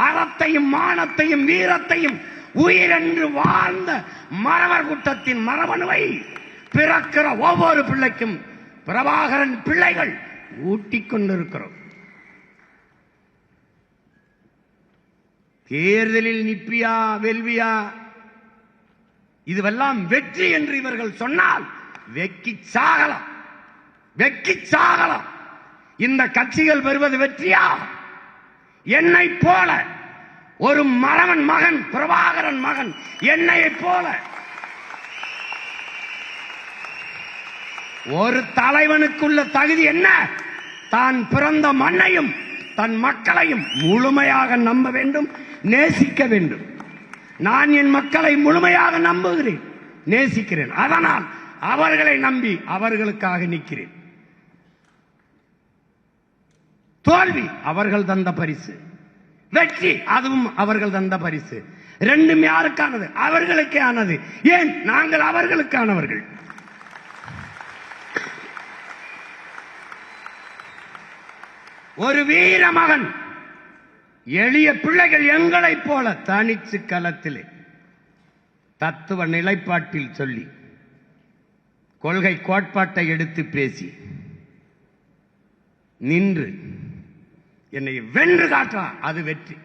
அறத்தையும் மானத்தையும் வீரத்தையும் உயிரென்று வாழ்ந்த மறவர் கூட்டத்தின் மரபணுவை பிறக்கிற ஒவ்வொரு பிள்ளைக்கும் பிரபாகரன் பிள்ளைகள் ஊட்டிக் கொண்டிருக்கிறோம். தேர்தலில் நிற்பியா வெல்வியா இதுவெல்லாம் வெற்றி என்று இவர்கள் சொன்னால் வெக்கி சாகலாம், வெக்கி சாகலாம். இந்த கட்சிகள் பெறுவது வெற்றியா? என்னை போல ஒரு மறவன் மகன், பிரபாகரன் மகன், என்னையை போல ஒரு தலைவனுக்குள்ள தகுதி என்ன? தான் பிறந்த மண்ணையும் தன் மக்களையும் முழுமையாக நம்ப வேண்டும், நேசிக்க வேண்டும். நான் என் மக்களை முழுமையாக நம்புகிறேன், நேசிக்கிறேன். அதனால் அவர்களை நம்பி அவர்களுக்காக நிற்கிறேன். தோல்வி அவர்கள் தந்த பரிசு, வெற்றி அதுவும் அவர்கள் தந்த பரிசு. ரெண்டும் யாருக்கானது? அவர்களுக்கே ஆனது. ஏன்? நாங்கள் அவர்களுக்கானவர்கள். ஒரு வீர மகன், எளிய பிள்ளைகள் எங்களைப் போல தனிச்சு களத்திலே தத்துவ நிலைப்பாட்டில் சொல்லி கொள்கை கோட்பாட்டை எடுத்து பேசி நின்று என்னை வென்று காட்டுறான், அது வெற்றி.